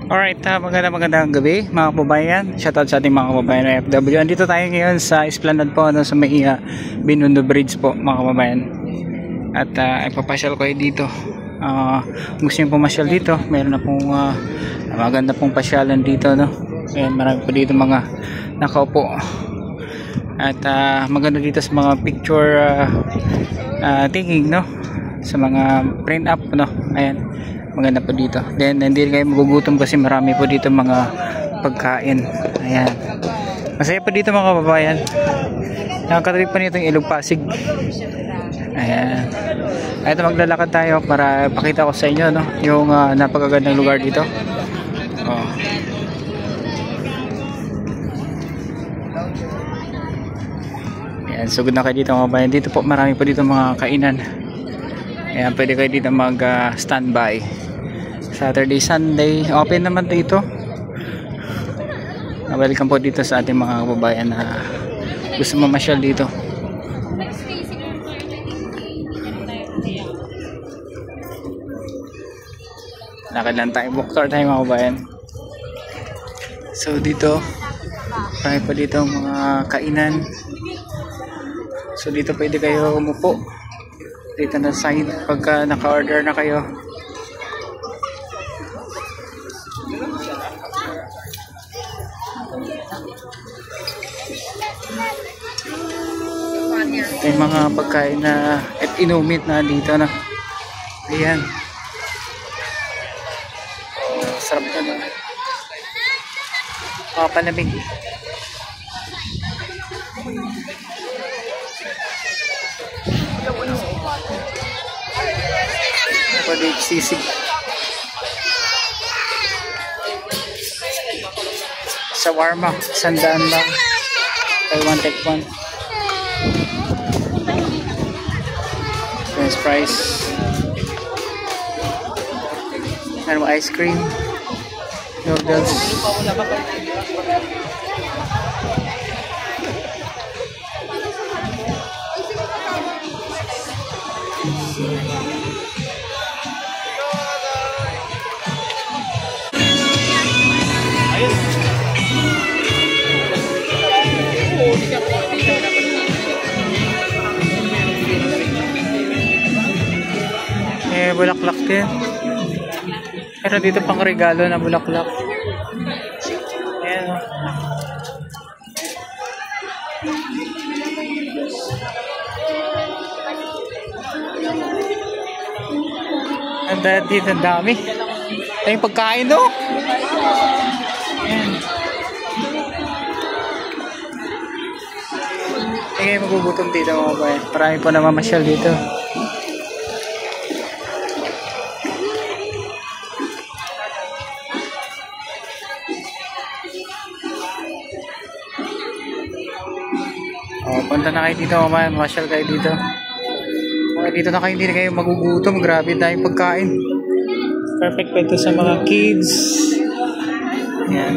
Alright, magandang gabi mga kababayan. Shoutout sa ating mga kababayan na FW. Andito tayo ngayon sa Esplanade po, sa may Binondo Bridge po mga kababayan. At ipapasyal ko kayo dito. Gusto nyo pumasyal dito, meron na pong maganda pong pasyalan dito, no? Ayan, marami po dito mga nakaupo. At maganda dito sa mga picture taking, no? Sa mga print up, no? Ayan, maganda po dito. Then hindi kayo magugutom kasi marami po dito mga pagkain. Ayan, masaya po dito mga kababayan. Nakakatarik pa nito yung Ilog Pasig. Ayan, ito maglalakad tayo para pakita ko sa inyo, no, yung napakagandang lugar dito. Ayan, sugod na kayo dito mga kababayan. Dito po marami po dito mga kainan. Ayan, pwede kayo dito mag standby. Saturday, Sunday, open naman dito. Welcome po dito sa ating mga kababayan na gusto mamasyal dito. Lakad lang tayo, book tour tayo mga kababayan. So dito, marami pa dito mga kainan. So dito pwede kayo umupo dito na side pagka naka-order na kayo. Ito yung mga pagkain na at inumit na dito na. Ayan, sarap na palamig. Pwede sisig. Shawarma, sandaan lang. Taiwan take one. French fries. Ano mo, ice cream. Noodles. Bulaklak din. Pero dito pang regalo na bulaklak. Ayan, oh. And dito ang dami. Ito yung pagkain, no? Ayan. Hindi kayo magugutom dito mga bayan. Marami po na mamasyal dito. Punta na kayo dito mamaya, masyal kayo dito. Dito na kayo, hindi na kayo magugutom. Grabe tayong pagkain. Perfect pa ito sa mga kids. Ayan.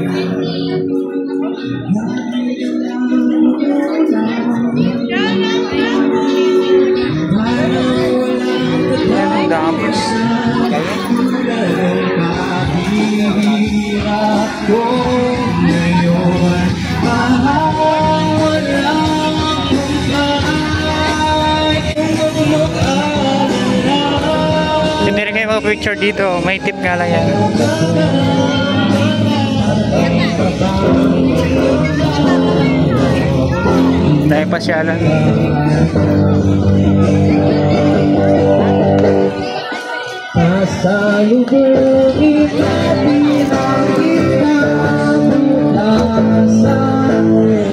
Ayan ang damos. Hindi rin kayo mag-picture dito. May tip nga lang yan. Dahil pasyalan.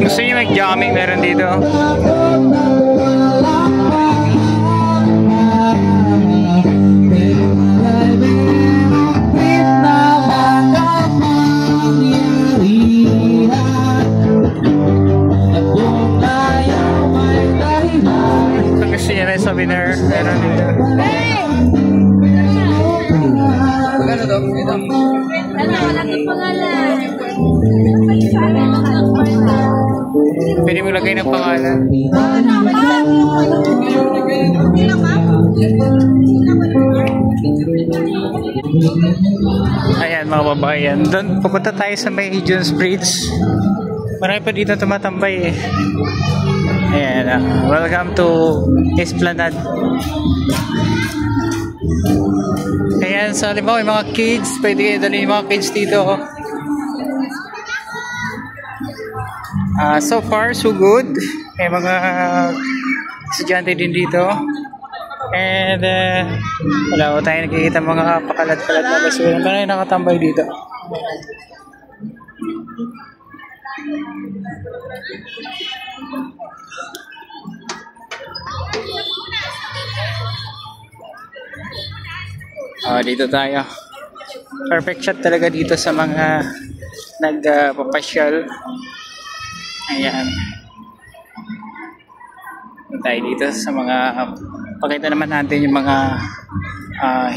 Gusto nyo mag-jamming? Meron dito. Souvenir, meron dito. Magkano to? Ito? Wala itong pangalan. Pwede mo lagay ng pangalan. Hindi naman. Ayan mga babayan, doon pupunta tayo sa may Jones Bridge. Marami pa dito tumatambay eh. Ayan, welcome to Esplanade. Ayan, sa halimbawa yung mga kids, pwede kayo dalhin yung mga kids dito. So far, so good. May mga estudyante din dito. And wala ko tayo nakikita mga pakalat-kalat na basura. Marami nakatambay dito. Dito tayo. Perfect shot talaga dito sa mga nagpapasyal. Ayan. Tayo dito sa mga pakita naman natin yung mga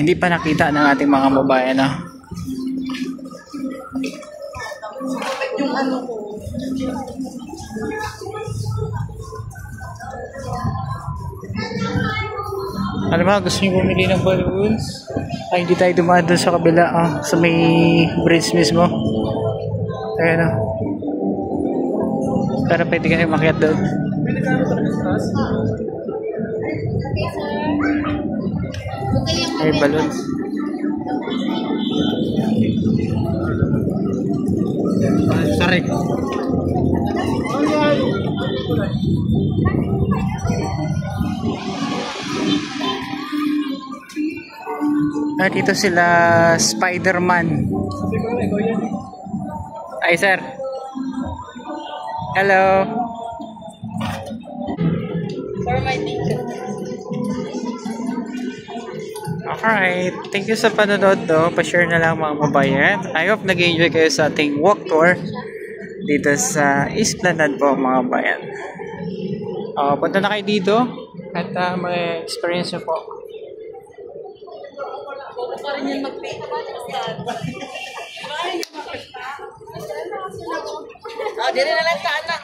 hindi pa nakita ng ating mga babayan. Yung ano ko. Alam mo, gusto nyo bumili ng balloons? Ay, hindi tayo dumaan doon sa kabila, sa may bridge mismo. Ayan o. Pero pwede kayo makiat doon. Ay, balloons. Sorry. Dito sila Spider-Man. Ay sir. Hello. For my ticket. Alright. Thank you sa panonood do. Pa-share na lang mga kabayan. I hope nag-enjoy kayo sa ating walk tour dito sa Esplanade po mga kabayan. Punta na kayo dito at may experience nyo po. Pa rin yan mag-pay. Dili na lang sa anak.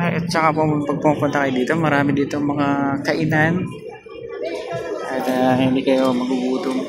At saka po pag pumunta kayo dito, marami dito mga kainan at hindi kayo magugutom.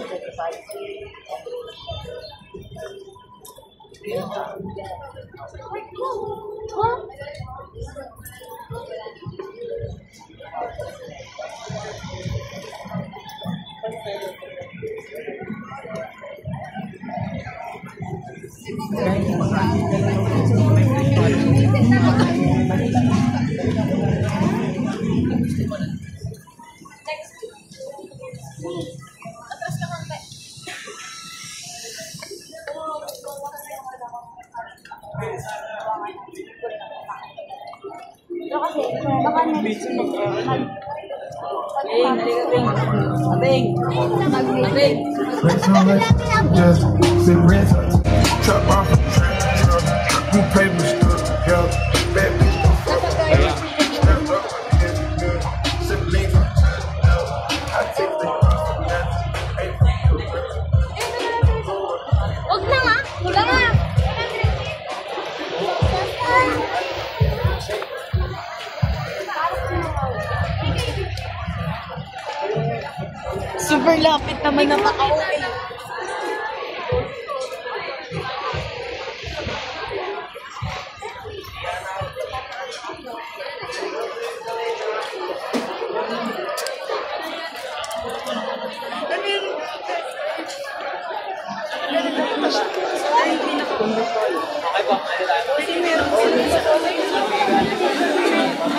Super lapit naman na maka-okay.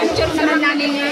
Picture naman namin niya.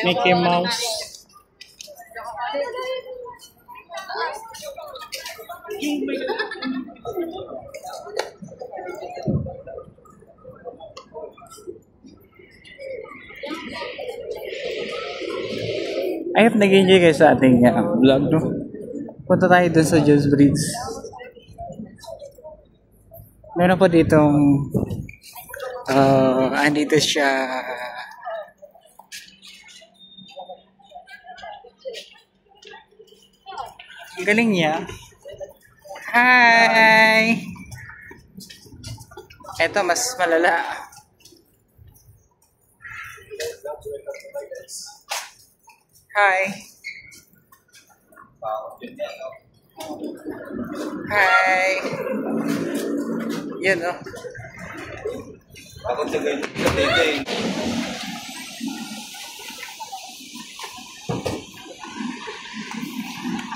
Mickey Mouse. I hope nag-enjoy kayo sa ating vlog, no? Punta tayo dun sa Jones Bridge. Meron po ditong andito siya. Ang galing niya. Hi! Eto, mas malala. Hi! Hi! Yun, oh. Ako tagay sa tete.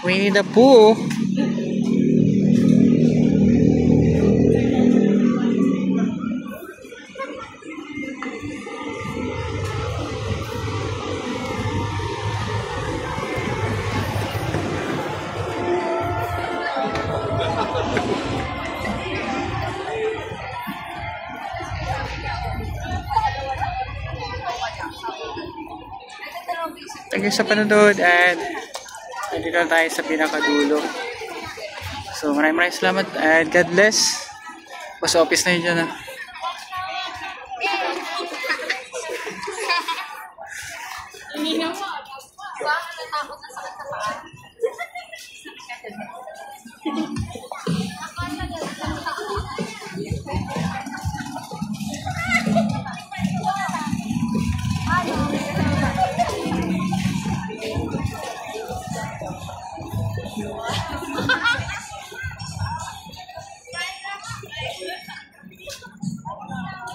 Winnie the Pooh. Thank you sa panonood at nandito na tayo sa pinakadulo. So maraming salamat and God bless. Sa office na yun dyan,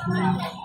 Okay.